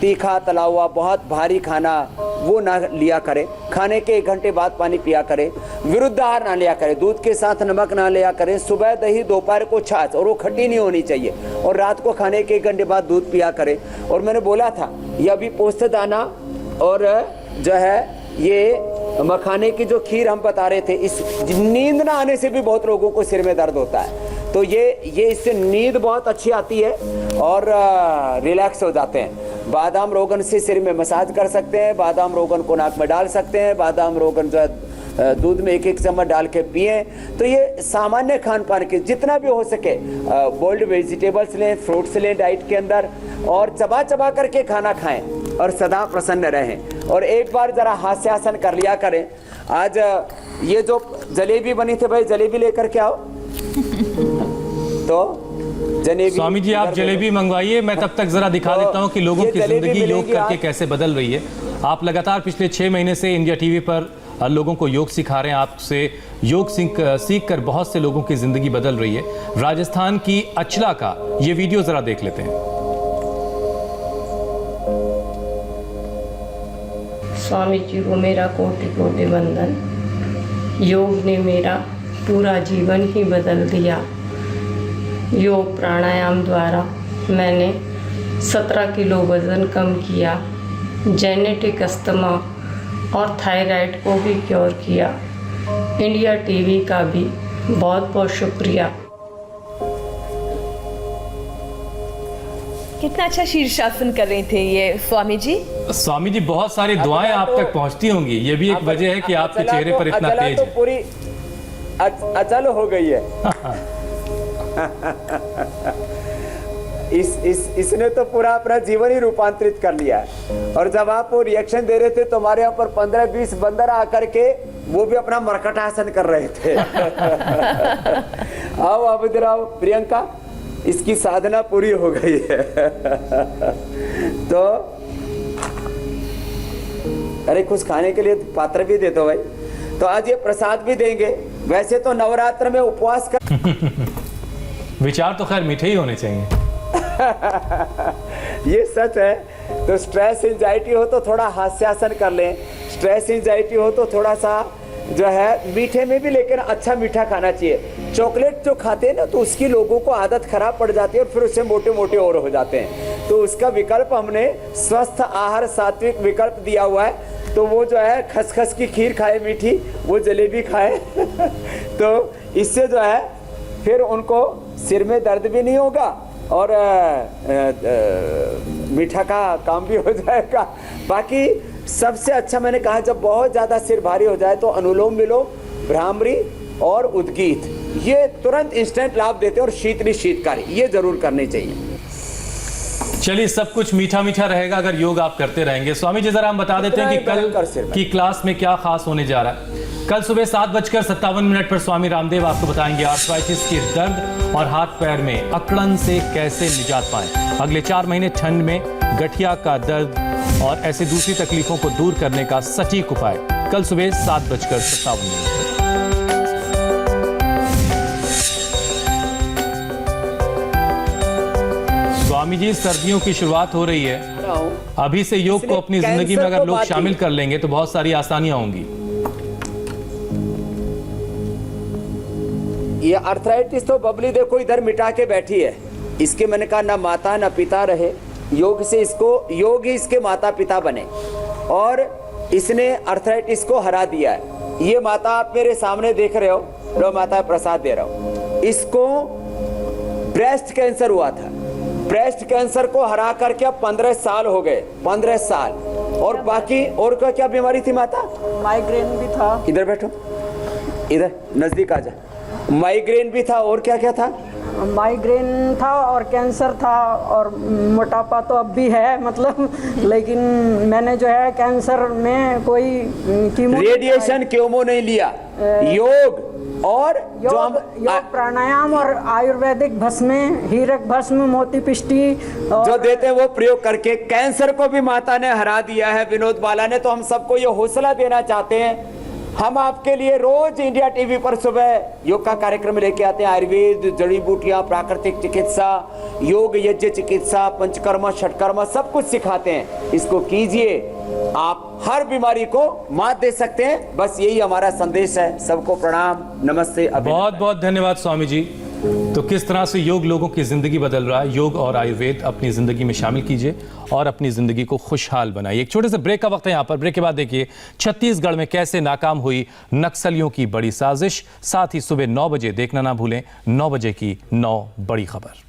Speaker 3: तीखा तला हुआ बहुत भारी खाना वो ना लिया करें। खाने के 1 घंटे बाद पानी पिया करें। विरुद्ध आहार ना लिया करें। दूध के साथ नमक ना लिया करें। सुबह दही, दोपहर को छाछ, और वो खट्टी नहीं होनी चाहिए। और रात को खाने के 1 घंटे बाद दूध पिया करें। और मैंने बोला था ये अभी पोस्त दाना और जो है ये मखाने की जो खीर हम बता रहे थे, इस नींद ना आने से भी बहुत लोगों को सिर में दर्द होता है। तो ये इससे नींद बहुत अच्छी आती है और रिलैक्स हो जाते हैं। बादाम रोगन से सिर में मसाज कर सकते हैं, बादाम रोगन को नाक में डाल सकते हैं, बादाम रोगन जो है दूध में 1-1 चम्मच डाल के पिए। तो ये सामान्य खान पान के जितना भी हो सके बोल्ड वेजिटेबल्स लें, फ्रूट्स लें डाइट के अंदर, और चबा चबा करके खाना खाएं और सदा प्रसन्न रहें। और एक बार जरा हास्यासन कर लिया करें। आज ये जो जलेबी बनी थी भाई, जलेबी लेकर के आओ। तो जलेबी
Speaker 1: स्वामी जी आप जलेबी मंगवाइए, मैं तब तक जरा दिखा देता हूं कि लोगों की जिंदगी योग करके कैसे बदल रही है। आप लगातार पिछले 6 महीने से इंडिया टीवी पर लोगों को योग सिखा रहे हैं। आपसे योग सीख कर बहुत से लोगों की जिंदगी बदल रही है। राजस्थान की अचला का ये वीडियो जरा देख लेते हैं।
Speaker 8: स्वामी जी को मेरा कोटि कोटि वंदन। योग ने मेरा पूरा जीवन ही बदल दिया। योग प्राणायाम द्वारा मैंने 17 किलो वज़न कम किया, जेनेटिक अस्थमा और थायराइड को भी क्योर किया। इंडिया टीवी का भी बहुत बहुत शुक्रिया।
Speaker 2: कितना अच्छा शीर्षासन कर रहे थे ये स्वामी जी।
Speaker 1: स्वामी जी बहुत सारी दुआएं आप तक पहुंचती होंगी, ये भी एक वजह है कि आपके चेहरे पर इतना तेज
Speaker 3: तो
Speaker 1: है।
Speaker 3: पूरी अचल हो गई है। इसने तो पूरा अपना जीवन ही रूपांतरित कर लिया है। और जब आप वो रिएक्शन दे रहे थे तो हमारे यहाँ पर 15-20 बंदर आकर के वो भी अपना मरकटासन कर रहे थे। आओ आप इधर आओ प्रियंका, इसकी साधना पूरी हो गई है। तो अरे कुछ खाने के लिए पात्र भी दे दो भाई। तो आज ये प्रसाद भी देंगे। वैसे तो नवरात्र में उपवास कर
Speaker 1: विचार तो खैर मीठे ही होने चाहिए।
Speaker 3: ये सच है। तो स्ट्रेस एंजाइटी हो तो थोड़ा हास्यासन कर लें, स्ट्रेस एंजाइटी हो तो थोड़ा सा जो है मीठे में भी, लेकिन अच्छा मीठा खाना चाहिए। चॉकलेट जो खाते हैं ना तो उसकी लोगों को आदत खराब पड़ जाती है और फिर उससे मोटे मोटे और हो जाते हैं। तो उसका विकल्प हमने स्वस्थ आहार सात्विक विकल्प दिया हुआ है। तो वो जो है खसखस की खीर खाए मीठी, वो जलेबी खाए। तो इससे जो है फिर उनको सिर में दर्द भी नहीं होगा और मीठा का काम भी हो जाएगा। बाकी सबसे अच्छा मैंने कहा, जब बहुत ज़्यादा सिर भारी हो जाए तो अनुलोम विलोम, भ्रामरी और उद्गीत, ये तुरंत इंस्टेंट लाभ देते हैं। और शीतली शीतकारी ये जरूर करनी चाहिए।
Speaker 1: चलिए सब कुछ मीठा मीठा रहेगा अगर योग आप करते रहेंगे। स्वामी जी जरा हम बता देते हैं कि कल की क्लास में क्या खास होने जा रहा है। कल सुबह 7:57 पर स्वामी रामदेव आपको बताएंगे आर्थराइटिस के दर्द और हाथ पैर में अकड़न से कैसे निजात पाएं। अगले 4 महीने ठंड में गठिया का दर्द और ऐसे दूसरी तकलीफों को दूर करने का सटीक उपाय। कल सुबह 7:57 पर। स्वामी जी सर्दियों की शुरुआत हो रही है, अभी से योग को अपनी जिंदगी में अगर लोग शामिल कर लेंगे तो बहुत सारी आसानियां होंगी।
Speaker 3: ये अर्थराइटिस तो बबली देखो इधर मिटा के बैठी है। इसके मैंने कहा ना माता ना पिता रहे, योग से इसको, योग ही इसके माता पिता बने और इसने अर्थराइटिस को हरा दिया है। ये माता आप मेरे सामने देख रहे हो, लो माता प्रसाद दे रहा हूं। इसको ब्रेस्ट कैंसर हुआ था। ब्रेस्ट कैंसर को हरा करके अब 15 साल हो गए, 15 साल। और बाकी और क्या बीमारी थी माता?
Speaker 9: माइग्रेन भी था।
Speaker 3: इधर बैठो, इधर नजदीक आ जा। माइग्रेन भी था और क्या क्या था?
Speaker 9: माइग्रेन था और कैंसर था और मोटापा तो अब भी है मतलब, लेकिन मैंने जो है कैंसर में कोई
Speaker 3: रेडिएशन क्यों नहीं लिया। योग और
Speaker 9: योग प्राणायाम और आयुर्वेदिक भस्म, हीरक भस्म, मोती पिष्टी
Speaker 3: जो देते हैं वो प्रयोग करके कैंसर को भी माता ने हरा दिया है। विनोद बाला ने। तो हम सबको ये हौसला देना चाहते हैं। हम आपके लिए रोज इंडिया टीवी पर सुबह योग का कार्यक्रम लेके आते हैं। आयुर्वेद, जड़ी बूटियां, प्राकृतिक चिकित्सा, योग, यज्ञ चिकित्सा, पंचकर्मा, षटकर्मा सब कुछ सिखाते हैं। इसको कीजिए, आप हर बीमारी को मात दे सकते हैं। बस यही हमारा संदेश है। सबको प्रणाम, नमस्ते।
Speaker 1: बहुत बहुत धन्यवाद स्वामी जी। तो किस तरह से योग लोगों की ज़िंदगी बदल रहा है, योग और आयुर्वेद अपनी ज़िंदगी में शामिल कीजिए और अपनी ज़िंदगी को खुशहाल बनाइए। एक छोटे से ब्रेक का वक्त है यहाँ पर। ब्रेक के बाद देखिए छत्तीसगढ़ में कैसे नाकाम हुई नक्सलियों की बड़ी साजिश। साथ ही सुबह 9 बजे देखना ना भूलें 9 बजे की 9 बड़ी खबर।